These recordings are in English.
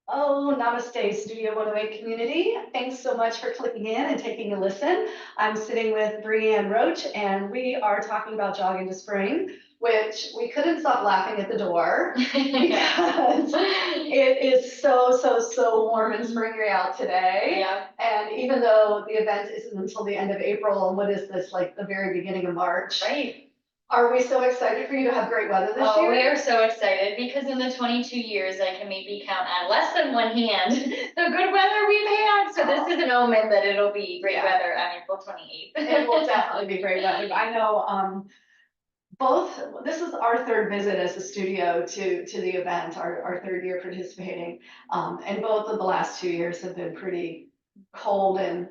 Oh, namaste, Studio 108 community. Thanks so much for clicking in and taking a listen. I'm sitting with Breanna Roche, and we are talking about jogging to spring, which we couldn't stop laughing at the door because it is so warm and springy out today. Yeah. And even though the event isn't until the end of April, and what is this, like the very beginning of March? Right. Are we so excited for you to have great weather this Oh, year? we are so excited because in the 22 years, I can maybe count on less than one hand the good weather we've had. So this is an omen that it'll be great weather on April 28th. It will definitely be great weather. I know this is our third visit as a studio to the event, our third year participating. And both of the last 2 years have been pretty cold and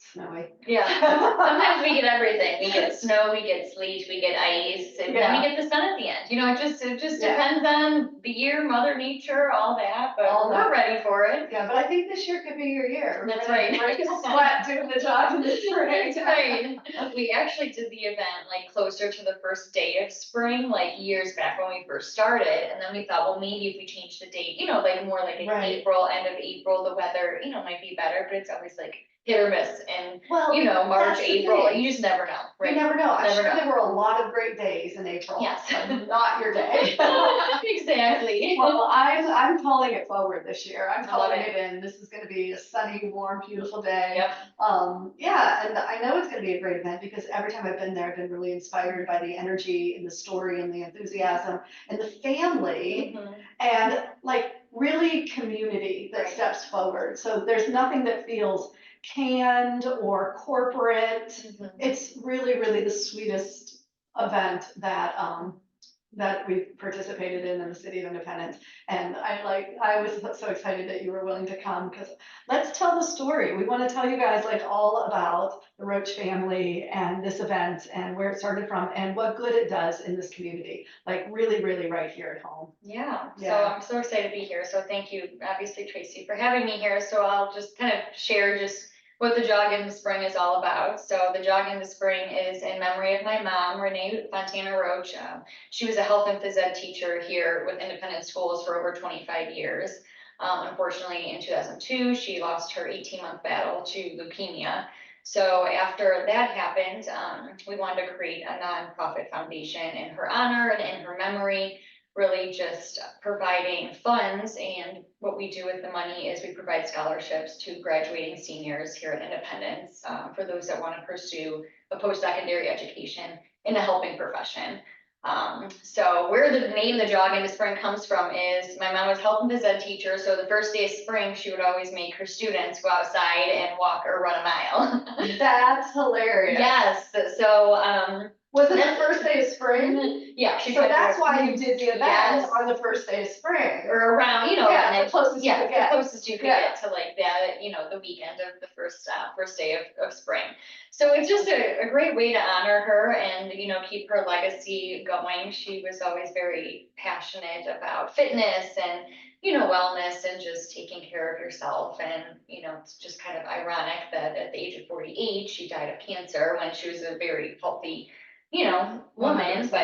snowy. Yeah. Sometimes we get everything. We get snow, we get sleet, we get ice, and then we get the sun at the end. You know, it just depends on the year, Mother Nature, all that, but we're ready for it. Yeah, but I think this year could be your year. That's right. Break a sweat doing the job in the spring. That's right. We actually did the event like closer to the first day of spring, like years back when we first started, and then we thought, well, maybe if we change the date, you know, like more like in April, end of April, the weather, you know, might be better, but it's always like hit or miss, and you know, March, April, you just never know, right? You never know. I'm sure there were a lot of great days in April. Yes. But not your day. Exactly. Well, I'm calling it forward this year. I'm calling it in. This is going to be a sunny, warm, beautiful day. Yep. Yeah, and I know it's going to be a great event because every time I've been there, I've been really inspired by the energy and the story and the enthusiasm and the family and like really community that steps forward. So there's nothing that feels canned or corporate. It's really the sweetest event that that we've participated in the City of Independence. And I was so excited that you were willing to come because let's tell the story. We want to tell you guys like all about the Roche family and this event and where it started from and what good it does in this community, like really right here at home. Yeah. So I'm so excited to be here. So thank you, obviously, Tracy, for having me here. So I'll just kind of share just what the Jog in the Spring is all about. So the Jog in the Spring is in memory of my mom, Breanna Roche. She was a health and phys ed teacher here with independent schools for over 25 years. Unfortunately, in 2002, she lost her 18-month battle to leukemia. So after that happened, we wanted to create a nonprofit foundation in her honor and in her memory, really just providing funds. And what we do with the money is we provide scholarships to graduating seniors here at Independence for those that want to pursue a post-secondary education in the helping profession. So where the name The Jog in the Spring comes from is my mom was health and phys ed teacher. So the first day of spring, she would always make her students go outside and walk or run a mile. That's hilarious. Yes. So was it the first day of spring? Yeah. So that's why you did the event on the first day of spring. Or around, you know, the closest you could get. The closest you could get to like that, you know, the weekend of the first day of spring. So it's just a great way to honor her and, you know, keep her legacy going. She was always very passionate about fitness and, you know, wellness and just taking care of yourself. And, you know, it's just kind of ironic that at the age of 48, she died of cancer when she was a very healthy, you know, woman. But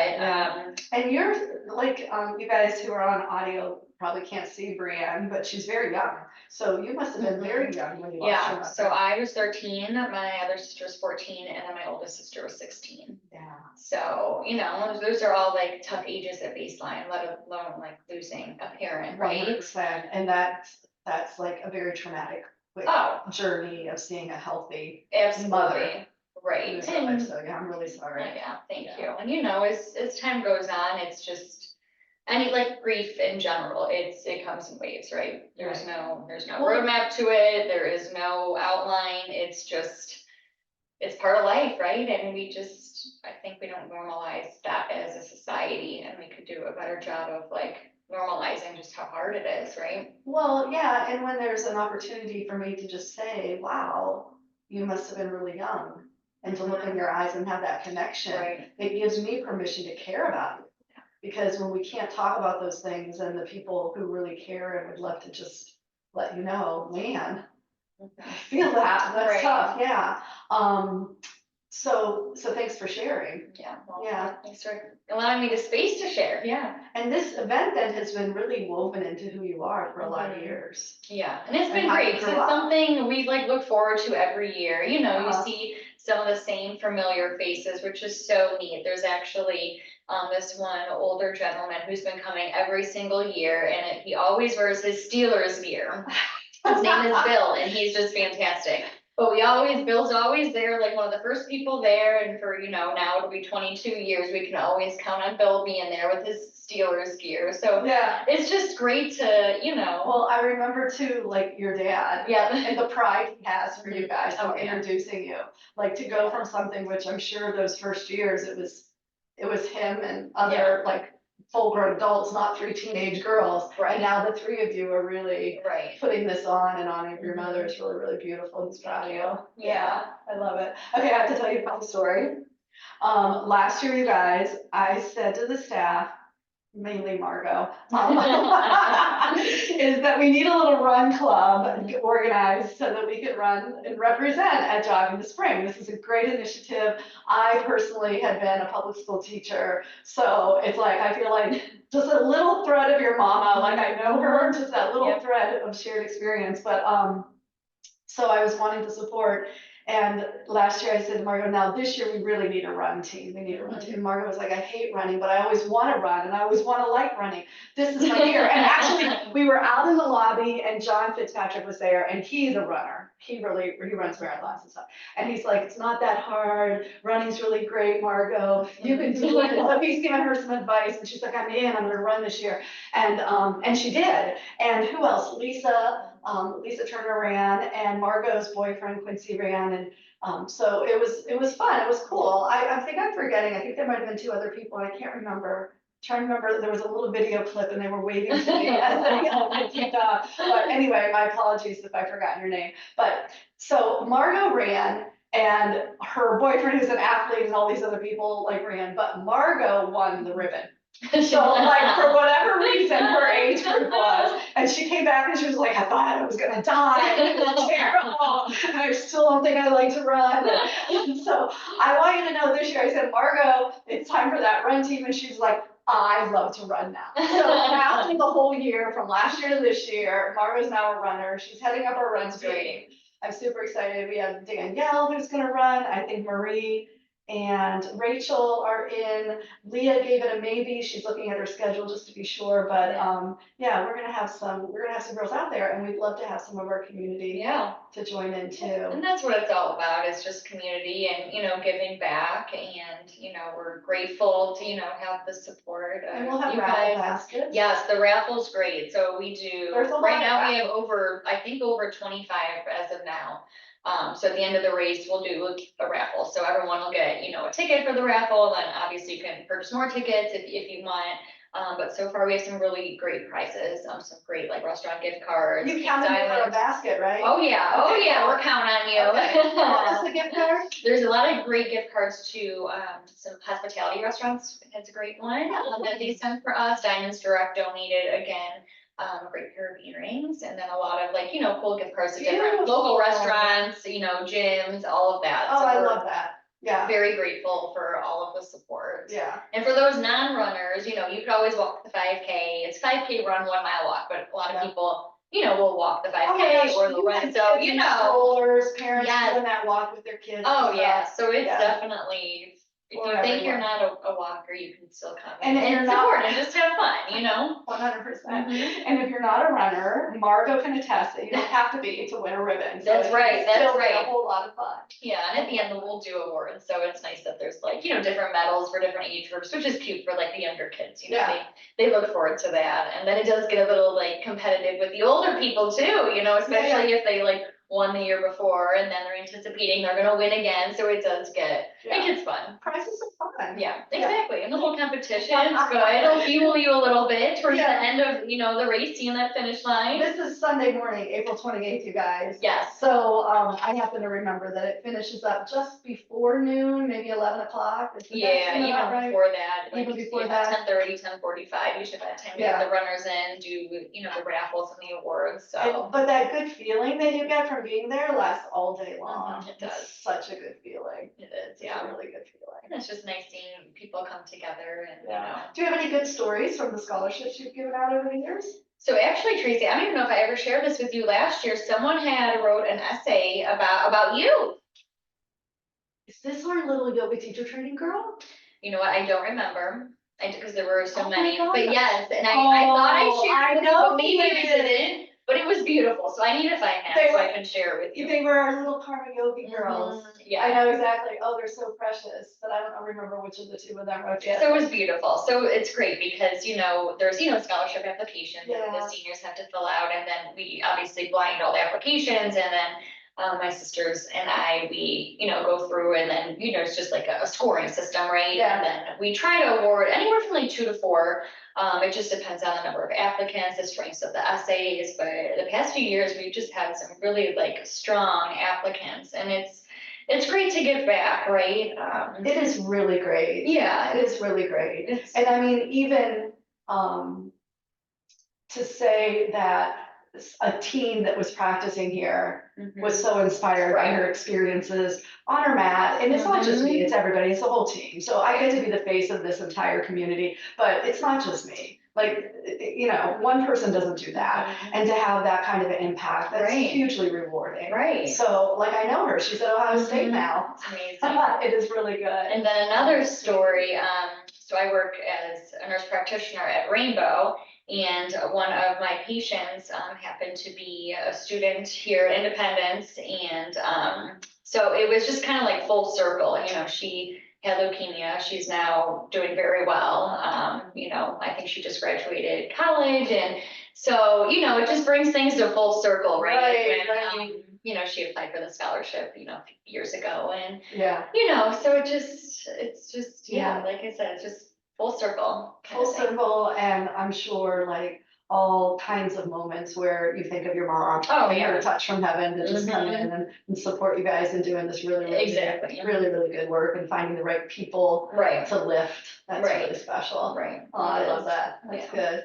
and you're like you guys who are on audio probably can't see Breanne, but she's very young. So you must have been very young when you lost your mother. So I was 13, my other sister was 14, and then my oldest sister was 16. Yeah. So, you know, those are all like tough ages at baseline, let alone like losing a parent, right? 100%. And that's like a very traumatic journey of seeing a healthy mother. Right. So yeah, I'm really sorry. Yeah, thank you. And you know, as time goes on, it's just any like grief in general, it comes in waves, right? There's no roadmap to it, there is no outline, it's part of life, right? And I think we don't normalize that as a society, and we could do a better job of like normalizing just how hard it is, right? Well, yeah, and when there's an opportunity for me to just say, wow, you must have been really young, and to look in your eyes and have that connection, it gives me permission to care about you. Because when we can't talk about those things and the people who really care and would love to just let you know, man, I feel that, that's tough, yeah. So thanks for sharing. Yeah, well, Yeah. thanks for allowing me the space to share. Yeah. And this event then has been really woven into who you are for a lot of Mhm. years. Yeah, and it's And been how great you because grew it's up. something we like look forward to every year. You know, you Uh-huh. see some of the same familiar faces, which is so neat. There's actually this one older gentleman who's been coming every single year, and he always wears his Steelers gear. His name is Bill, and he's just fantastic. But Bill's always there, like one of the first people there, and for, now it'll be 22 years, we can always count on Bill being there with his Steelers gear. So Yeah. it's just great to, Well, I remember too, like your dad. Yeah. And the pride he has for you guys Oh, and yeah. introducing you. Like to go from something which I'm sure those first years it was him and other like full-grown adults, not 3 teenage girls. Right. And now the 3 of you are really Right. putting this on and honoring your Mhm. mother is really, really beautiful. He's proud of Thank you. you. Yeah. I love it. Okay, I have to tell you a funny story. Last year, you guys, I said to the staff, mainly Margot, is that we need a little run club organized so that we could run and represent at Jogging the Spring. This is a great initiative. I personally had been a public school teacher, so it's like, I feel like just a little thread of your mama, like I know her, just that little thread of shared experience, but, so I was wanting to support. And last year I said to Margot, now this year we really need a run team. We need a run team. And Margot was like, I hate running, but I always want to run and I always want to like running. This is my year. And actually we were out in the lobby and John Fitzpatrick was there and he's a runner. He runs marathons and stuff. And he's like, it's not that hard. Running's really great, Margot. You can do it. So he's giving her some advice and she's like, I'm going to run this year. And she did. And who else? Lisa Turner ran, and Margot's boyfriend Quincy ran, and so it was fun. It was cool. I think I'm forgetting. I think there might have been 2 other people. I can't remember. Trying to remember, there was a little video clip, and they were waving to me as I kicked off. But anyway, my apologies if I forgot your name. But so Margot ran. And her boyfriend, who's an athlete, and all these other people like ran, but Margot won the ribbon. So like for whatever reason, her age group was, and she came back and she was like, I thought I was gonna die, it was terrible, and I still don't think I like to run. And so I want you to know this year, I said, Margot, it's time for that run team, and she's like, I love to run now. So now in the whole year, from last year to this year, Margot's now a runner. She's heading up our run team. I'm super excited. We have Danielle who's gonna run, I think Marie and Rachel are in. Leah gave it a maybe. She's looking at her schedule just to be sure. But yeah, we're gonna have some girls out there, and we'd love to have some of our community to join in too. And that's what it's all about. It's just community and giving back, and we're grateful to have the support. And we'll have raffle baskets. Yes, the raffle's great. So we do. Right now we have I think over 25 as of now. So at the end of the race, we'll do a raffle. So everyone will get, a ticket for the raffle, and obviously you can purchase more tickets if you want. But so far we have some really great prizes, some great like restaurant gift cards. You counted me for a basket, right? Oh yeah, we're counting on you. Okay. What's the gift card? There's a lot of great gift cards to some hospitality restaurants. It's a great one that they sent for us. Diamonds Direct donated again. A great pair of earrings, and then a lot of like, cool gift cards to different local restaurants, gyms, all of that. Oh, so I love that. Yeah. Very grateful for all of the support. Yeah. And for those non-runners, you could always walk the 5K. It's 5K run, 1 mile walk, but a lot of people, will walk the 5K or the run. So, strollers, parents doing that walk with their kids. Oh yeah. So it's definitely, if you think you're not a walker, you can still come and it's important, just have fun, 100%. And if you're not a runner, Margot can attest that you don't have to be to win a ribbon. So that's right. That's right. A whole lot of fun. Yeah, and at the end we'll do awards. So it's nice that there's like, different medals for different age groups, which is cute for like the younger kids. They look forward to that. And then it does get a little like competitive with the older people too, especially if they like won the year before and then they're anticipating they're gonna win again. So it does it gets fun. Prizes are fun. Yeah, exactly. And the whole competition is good. It'll fuel you a little bit towards the end of, the race, seeing that finish line. This is Sunday morning, April 28th, you guys. Yes. So I happen to remember that it finishes up just before noon, maybe 11 o'clock. Yeah, even right? before that. Like, even before that. 10:30, 10:45, usually by the time we get the runners in, do, the raffles and the awards, so. But that good feeling that you get from being there lasts all day long. It does. It's such a good feeling. It is, yeah. Yeah. a really good feeling. And it's just nice seeing people come together and, Do you have any good stories from the scholarships you've given out over the years? So actually, Tracy, I don't even know if I ever shared this with you last year. Someone had wrote an essay about you. Is this our little yoga teacher training girl? You know what? I don't remember. Because there were so Oh my many, God. but yes, and I thought I shared it with you, but maybe I you didn't. But it was beautiful, so I need to find that so I can share it with you. They were our little karma yogi girls. Yeah. I know exactly. Oh, they're so precious, but I don't remember which of the two of them wrote it. So it was beautiful. So it's great because, there's, scholarship applications that the seniors have to fill out, and then we obviously blind all the applications, and then my sisters and I, we, go through, and then, it's just like a scoring system, right? Yeah. And then we try to award anywhere from like 2 to 4. It just depends on the number of applicants, the strengths of the essays, but the past few years, we've just had some really like strong applicants, and it's great to give back, right? It is really great. Yeah. It is really great. And I mean, even to say that a team that was practicing here was so inspired by her experiences on her mat. And it's not just me, it's everybody, it's the whole team. So I get to be the face of this entire community, but it's not just me. Like, one person doesn't do that. And to have that kind of an impact, that's hugely rewarding. Right. So, like, I know her, she's at Ohio State now. It's amazing. It is really good. And then another story, so I work as a nurse practitioner at Rainbow, and one of my patients happened to be a student here at Independence, and so it was just kind of like full circle. She had leukemia. She's now doing very well. I think she just graduated college, and so it just brings things to full circle, right? When, she applied for the scholarship, years ago, and so it's just like I said, it's just full circle. Full circle, and I'm sure like all kinds of moments where you think of your mom, her touch from heaven to just come in and support you guys in doing this really really good work and finding the right people to lift. That's really special. Right. Oh, I love that. That's good.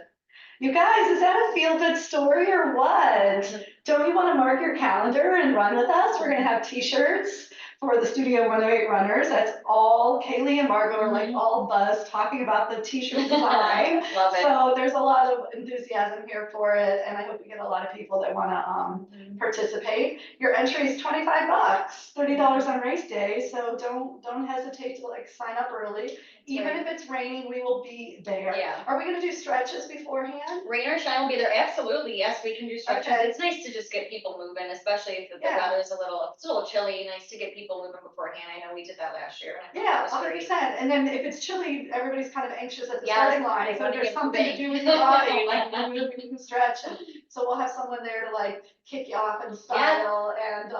You guys, is that a feel-good story or what? Don't you want to mark your calendar and run with us? We're going to have t-shirts for the Studio 108 runners. That's all Kaylee and Margot are like all buzzed talking about the t-shirt design. Love it. So there's a lot of enthusiasm here for it, and I hope we get a lot of people that want to participate. Your entry is $25, $30 on race day, so don't hesitate to like sign up early. Even if it's raining, we will be there. Yeah. Are we going to do stretches beforehand? Rain or shine will be there. Absolutely. Yes, we can do stretches. It's nice to just get people moving, especially if the weather's it's a little chilly. Nice to get people moving beforehand. I know we did that last year. And yeah, 100%. And then if it's chilly, everybody's kind of anxious at the starting line. So there's something to do with your body, like you can stretch. And so we'll have someone there to like kick you off in style, and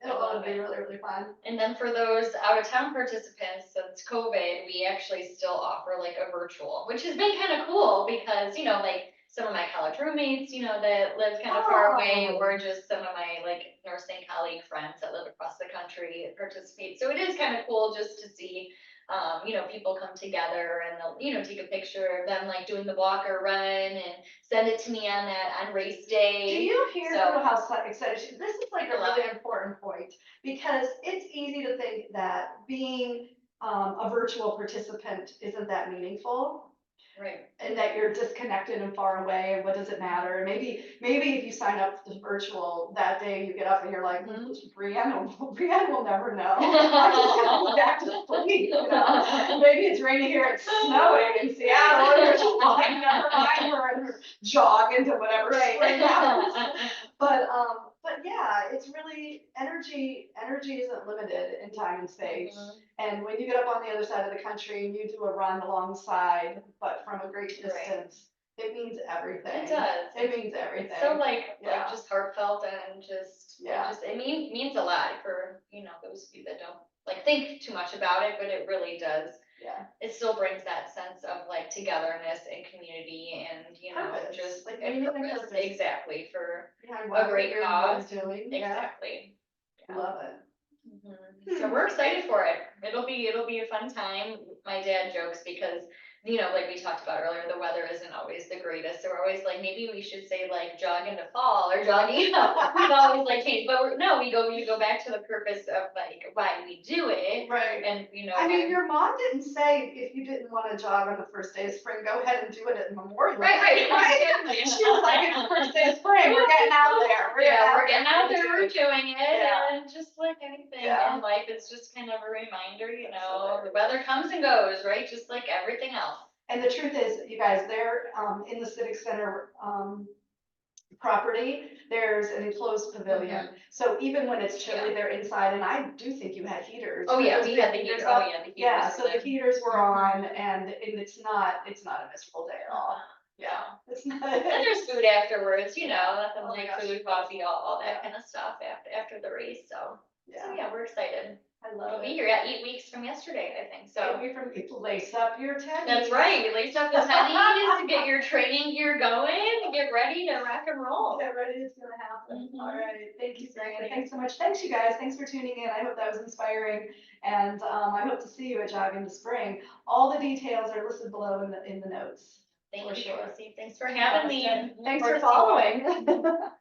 it'll be really, really fun. And then for those out of town participants, since COVID, we actually still offer like a virtual, which has been kind of cool because, like some of my college roommates, that live kind of far away, or just some of my like nursing colleague friends that live across the country participate. So it is kind of cool just to see, people come together and they'll, take a picture of them like doing the walk or run and send it to me on race day. Do you hear how excited she is? This is like a really important point, because it's easy to think that being a virtual participant isn't that meaningful. Right. And that you're disconnected and far away, and what does it matter? And maybe if you sign up to virtual that day, you get up and you're like, Breanne will never know. I just have to go back to sleep. Maybe it's raining here, it's snowing in Seattle, and you're just like, never mind, we're gonna jog into whatever spring happens. But yeah, it's really energy isn't limited in time and space. And when you get up on the other side of the country and you do a run alongside, but from a great distance, it means everything. It does. It means everything. It's so like just heartfelt, and it means a lot for, those of you that don't like think too much about it, but it really does. Yeah. It still brings that sense of like togetherness and community, and purpose. Just like purpose. Exactly, for a great cause. Exactly. Yeah. Love it. So we're excited for it. It'll be a fun time. My dad jokes because you know, like we talked about earlier, the weather isn't always the greatest. So we're always like, maybe we should say like jog into fall or jogging, you know, we've always like changed, but no, we go back to the purpose of like why we do it. Right. And, you know. I mean, your mom didn't say if you didn't want to jog on the first day of spring, go ahead and do it at Memorial Day. Right. She was like, it's the first day of spring, we're getting out there. We're getting out there, we're doing it, Yeah. and just like anything Yeah. in life, it's just kind of a reminder, you know, the weather comes and goes, right? Just like everything else. And the truth is, you guys, they're in the Civic Center property, there's an enclosed pavilion. So even when it's chilly, they're inside, and I do think you had heaters. Oh yeah, Those we big had the heaters. up. Oh yeah, the heaters. Yeah, so the heaters were Mhm. on, and it's not a miserable day at all. Yeah, it's not. And there's food afterwards, you know, nothing Oh my like gosh. food, coffee, all that Yeah. kind of stuff after the race. So Yeah, yeah, we're excited. I We'll love be it. here at 8 weeks from yesterday, I think. So Lace up your tennies. that's right. You lace up the tennies to get your training gear going, and get ready to rock and roll. Get ready, it's gonna happen. Mhm. All right, thank you, Breanna. Exactly. Thanks so much. Thanks, you guys. Thanks for tuning in. I hope that was inspiring, and I hope to see you at Jog in the Spring. All the details are listed below in the notes. Thank you, Tracy. Thanks for having me. Thanks for following.